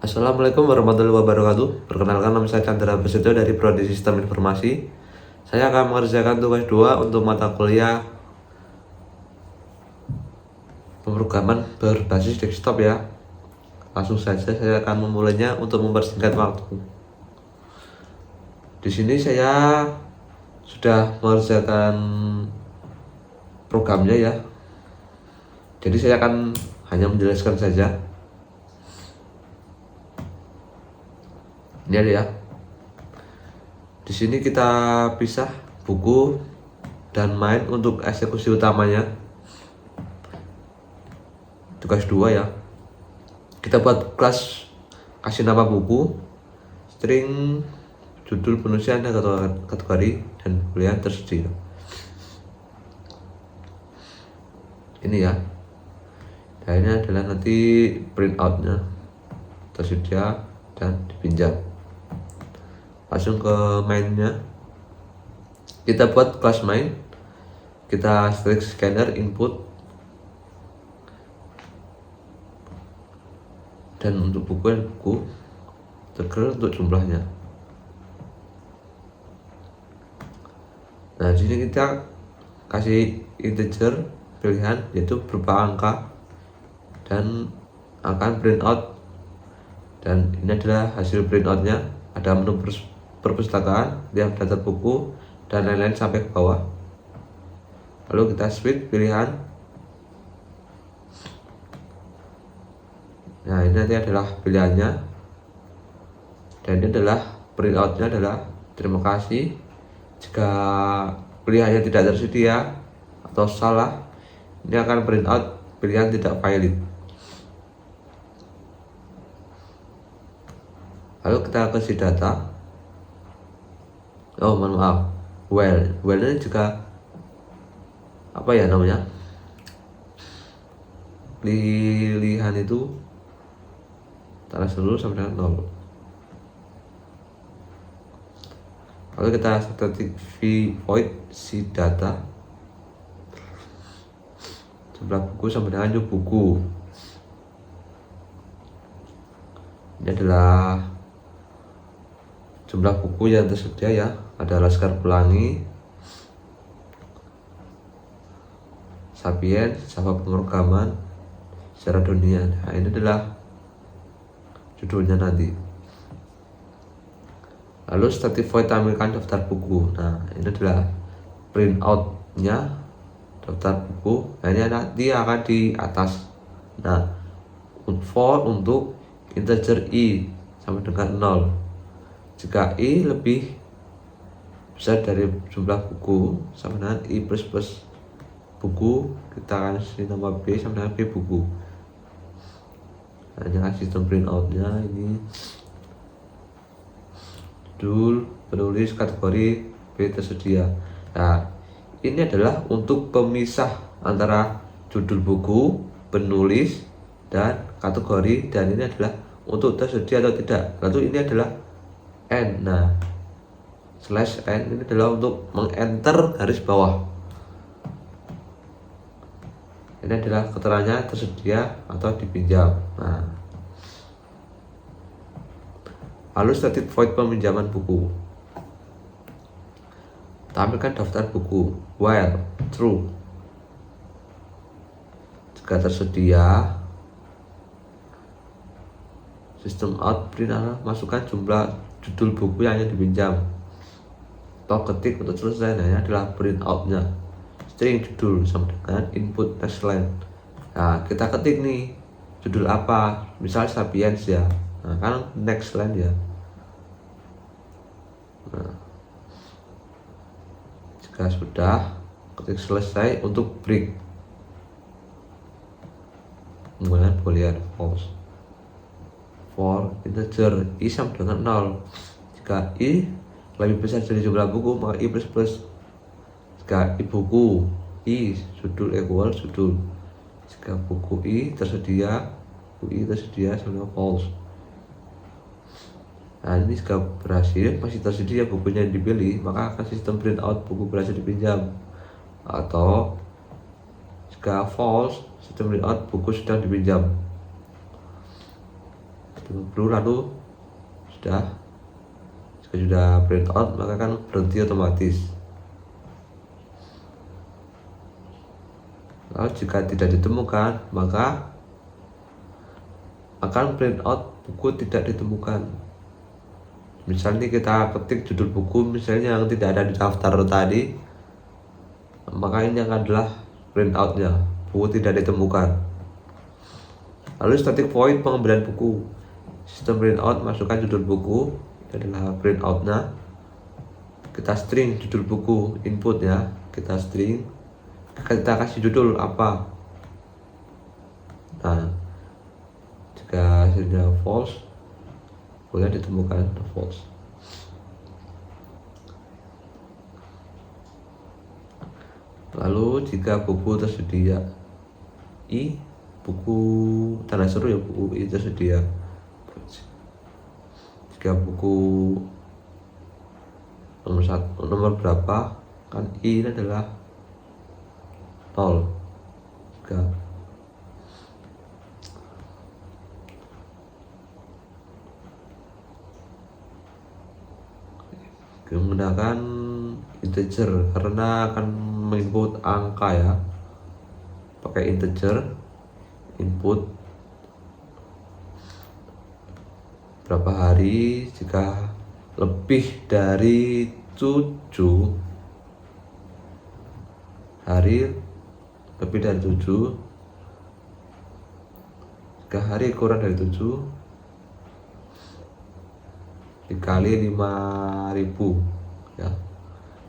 Assalamualaikum warahmatullahi wabarakatuh. Perkenalkan, nama saya Chandra Prasetyo dari Prodi Sistem Informasi. Saya akan mengerjakan tugas 2 untuk mata kuliah pemrograman berbasis desktop ya. Langsung saja saya akan memulainya untuk mempersingkat waktu. Di sini saya sudah mengerjakan programnya ya. Jadi saya akan hanya menjelaskan saja. Ini ada ya. Di sini kita pisah buku dan main untuk eksekusi utamanya. Tugas 2 ya. Kita buat kelas, kasih nama buku, string, judul penulisan, dan kategori dan kuliah tersedia. Ini ya. Dan ini adalah nanti printoutnya tersedia dan dipinjam. Langsung ke mainnya. Kita buat kelas main. Kita klik scanner input. Dan untuk buku trigger untuk jumlahnya. Nah, di sini kita kasih integer pilihan yaitu berupa angka dan akan printout. Dan ini adalah hasil printoutnya. Ada menu perpustakaan, lihat daftar buku, dan lain-lain sampai ke bawah. Lalu kita switch pilihan. Nah, ini nanti adalah pilihannya. Dan ini adalah printoutnya adalah terima kasih. Jika pilihannya tidak tersedia atau salah, ini akan printout pilihan tidak valid. Lalu kita kasih data. Oh, mohon maaf. Well ini juga apa ya namanya? Pilihan itu taruh seluruh sampai dengan 0. Lalu kita static void si data. Jumlah buku sampai dengan jumlah buku. Ini adalah jumlah buku yang tersedia ya. Ada Laskar Pelangi, Sapiens, Java Pemrograman, Sejarah Dunia. Nah, ini adalah judulnya nanti. Lalu static void tampilkan daftar buku. Nah, ini adalah printoutnya daftar buku. Nah, ini nanti akan di atas. Nah, for untuk integer i sampai dengan 0. Jika i lebih besar dari jumlah buku sama dengan i plus buku, kita akan kasih nama b sama dengan b buku. Nah, ini sistem printoutnya. Ini judul, penulis, kategori, b tersedia. Nah, ini adalah untuk pemisah antara judul buku, penulis, dan kategori. Dan ini adalah untuk tersedia atau tidak. Lalu ini adalah n. Nah, slash n ini adalah untuk mengenter garis bawah. Ini adalah keterangannya tersedia atau dipinjam. Nah, lalu static void peminjaman buku. Tampilkan daftar buku while true. Jika tersedia, sistem out print masukkan jumlah judul buku yang hanya dipinjam. Atau ketik untuk selesai. Nah, ini adalah printoutnya. String judul sama dengan input text line. Nah, kita ketik nih judul apa, misal Sapiens ya. Nah, kan next line ya. Nah, jika sudah, ketik selesai untuk break. Kemudian boolean false. For integer i sama dengan 0. Jika i lebih besar dari jumlah buku, maka i plus. Jika i buku, i judul equal judul. Jika buku i tersedia, buku i tersedia sama false. Nah, ini jika berhasil masih tersedia bukunya yang dipilih, maka akan sistem printout buku berhasil dipinjam. Atau jika false, sistem printout buku sedang dipinjam. 50 lalu sudah. Jika sudah print out maka kan berhenti otomatis. Lalu jika tidak ditemukan maka akan print out buku tidak ditemukan. Misalnya kita ketik judul buku misalnya yang tidak ada di daftar tadi, maka ini adalah print outnya, buku tidak ditemukan. Lalu static void pengembalian buku. Sistem print out masukkan judul buku, ini adalah print outnya. Kita string judul buku inputnya, kita string, kita kasih judul apa. Nah, jika hasilnya false boleh ditemukan false. Lalu jika buku tersedia buku tanda seru ya, buku I tersedia. Jika buku nomor berapa, kan I ini adalah 0. Jika menggunakan integer karena akan menginput angka ya, pakai integer input berapa hari. Jika lebih dari 7 hari, lebih dari 7, jika hari kurang dari 7 dikali 5.000 ya,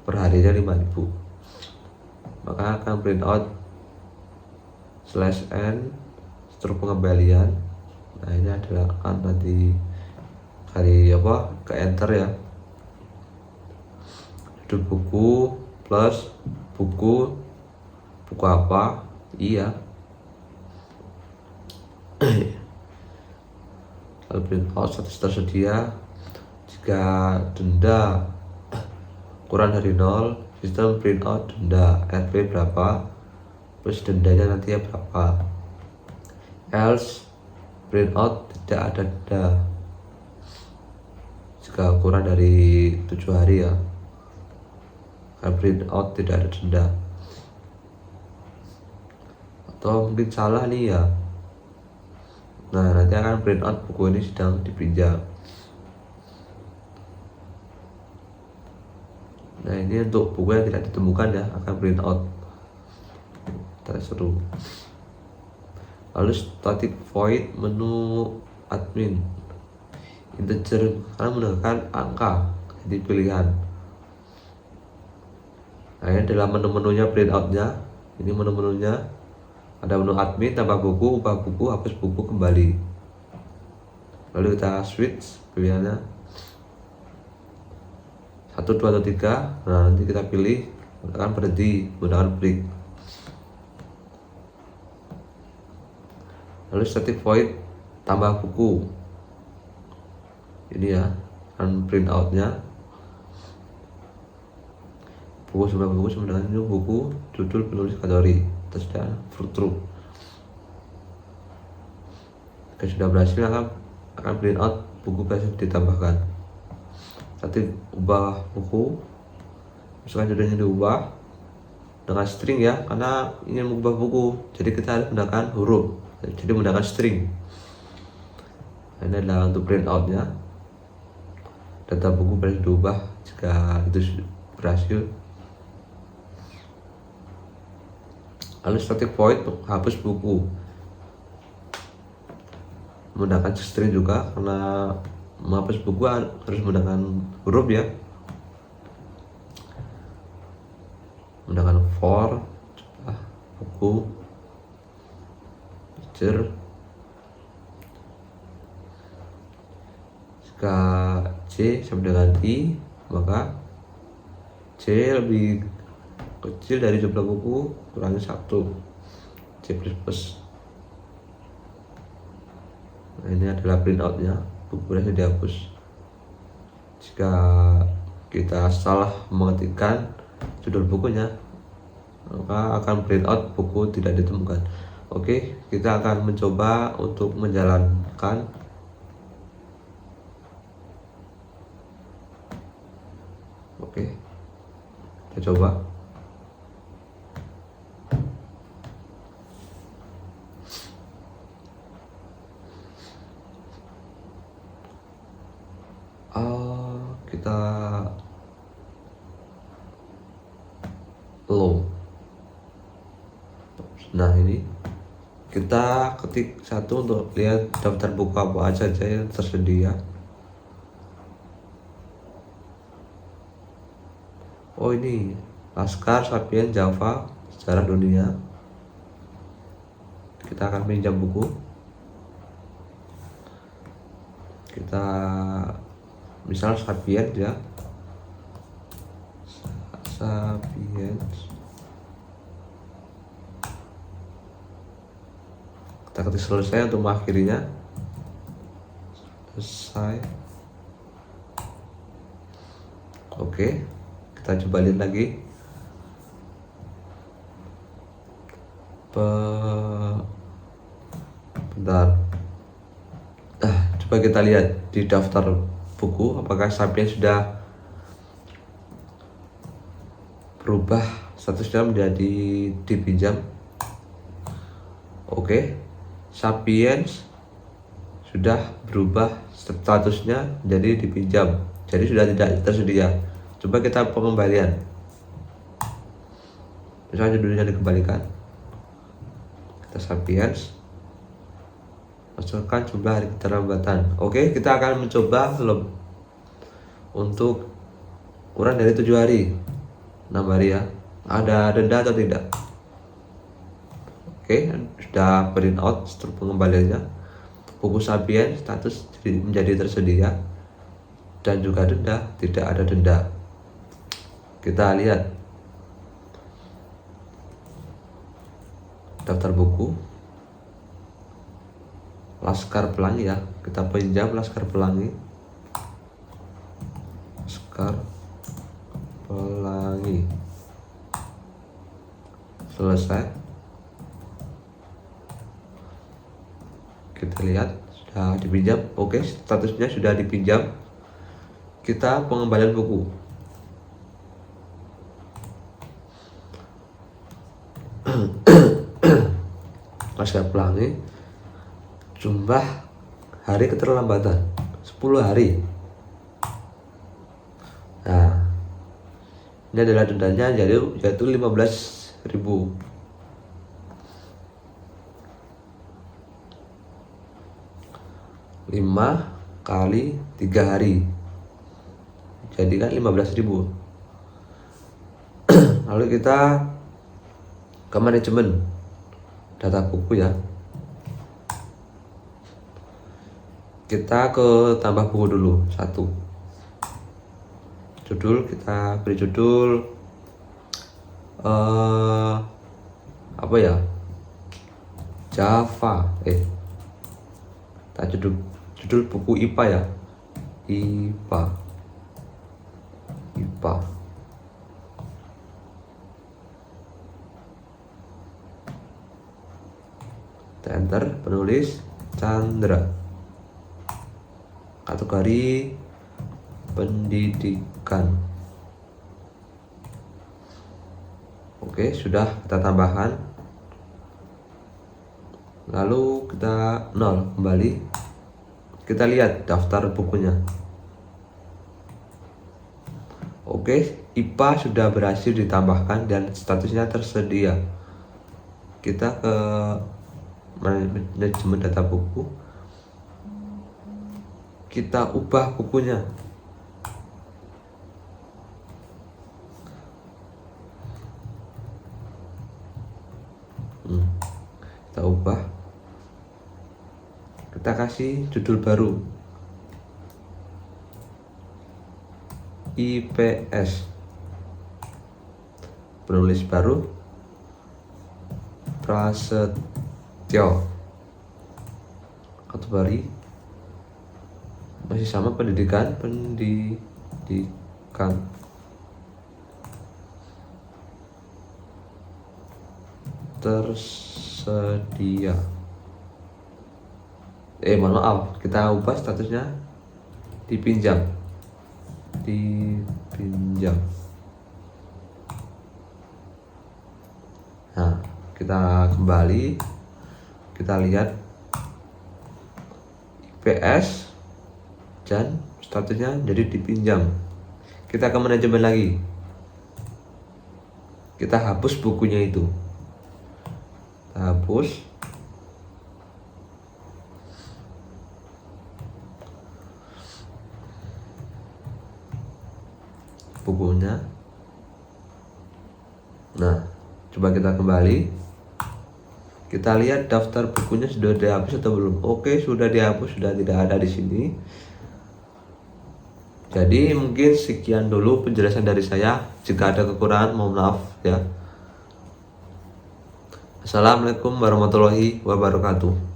per harinya 5.000, maka akan print out /n struk pengembalian. Nah ini adalah kan nanti kali ke enter ya, judul buku plus buku apa iya. Lalu print out status tersedia. Jika denda kurang dari 0, sistem print out denda RP berapa plus dendanya nanti ya berapa. Else print out tidak ada denda jika kurang dari 7 hari ya, karena print out tidak ada denda. Atau mungkin salah nih ya, nah nanti akan print out buku ini sedang dipinjam. Nah ini untuk buku yang tidak ditemukan ya, akan print out. Seru. Lalu static void menu admin integer karena menggunakan angka jadi pilihan. Nah ini adalah menu-menunya print outnya. Ini menu-menunya, ada menu admin, tambah buku, ubah buku, hapus buku, kembali. Lalu kita switch pilihannya 1, 2, atau 3. Nah nanti kita pilih menggunakan berhenti, menggunakan break. Lalu static void tambah buku, ini ya kan print outnya, buku sama buku sama dengan ini buku, judul, penulis, kategori, terus dan true. Jika sudah berhasil akan print out buku berhasil ditambahkan. Nanti ubah buku, misalkan judulnya diubah dengan string ya, karena ingin mengubah buku jadi kita harus menggunakan huruf, jadi menggunakan string. Ini adalah untuk print outnya, data buku berhasil diubah jika itu berhasil. Lalu static void hapus buku, menggunakan string juga karena menghapus buku harus menggunakan huruf ya, menggunakan for buku teacher. Jika C sama dengan I maka C lebih kecil dari jumlah buku kurangi 1, C++. Nah, ini adalah print outnya, buku berhasil dihapus. Jika kita salah mengetikkan judul bukunya maka akan print out buku tidak ditemukan. Oke, kita akan mencoba untuk menjalankan Oke, kita coba. Kita low. Nah, ini kita ketik satu untuk lihat daftar buku apa aja yang tersedia. Oh, ini Laskar, Sapiens, Java, Sejarah Dunia. Kita akan pinjam buku. Kita misal Sapiens ya. Sapiens. Kita ketik selesai untuk mengakhirinya. Selesai. Oke, kita coba lihat lagi. Bentar. Coba kita lihat di daftar buku apakah Sapiens sudah berubah statusnya menjadi dipinjam. Oke, Sapiens sudah berubah statusnya jadi dipinjam, jadi sudah tidak tersedia. Coba kita pengembalian, misalnya judulnya dikembalikan. Kita Sapiens, masukkan jumlah hari keterlambatan. Oke, kita akan mencoba untuk kurang dari 7 hari, 6 hari ya. Ada denda atau tidak? Oke, sudah print out struktur pengembaliannya. Buku Sapiens status menjadi tersedia dan juga denda, tidak ada denda. Kita lihat daftar buku Laskar Pelangi ya, kita pinjam Laskar Pelangi. Laskar Pelangi selesai. Kita lihat sudah dipinjam. Oke, statusnya sudah dipinjam. Kita pengembalian buku. Laskar Pelangi, jumlah hari keterlambatan 10 hari. Nah, ini adalah dendanya yaitu 15.000. Lima kali 3 hari, jadi kan 15.000. Lalu kita ke manajemen data buku ya. Kita ke tambah buku dulu, 1. Judul, kita beri judul apa ya, Java. Kita judul buku IPA ya, IPA. Kita enter, penulis Chandra, kategori pendidikan. Oke, sudah kita tambahkan. Lalu kita 0 kembali. Kita lihat daftar bukunya. Oke, IPA sudah berhasil ditambahkan dan statusnya tersedia. Kita ke manajemen data buku. Kita ubah bukunya. Kita ubah. Kita kasih judul baru, IPS. Penulis baru Prasetyo, kategori masih sama, pendidikan. Tersedia. Mohon maaf, kita ubah statusnya dipinjam. dipinjam. Nah, kita kembali, kita lihat IPS dan statusnya jadi dipinjam. Kita ke manajemen lagi, kita hapus bukunya itu, kita hapus. Bukunya. Nah, coba kita kembali, kita lihat daftar bukunya sudah dihapus atau belum. Oke, sudah dihapus, sudah tidak ada di sini. Jadi mungkin sekian dulu penjelasan dari saya. Jika ada kekurangan mohon maaf ya. Assalamualaikum warahmatullahi wabarakatuh.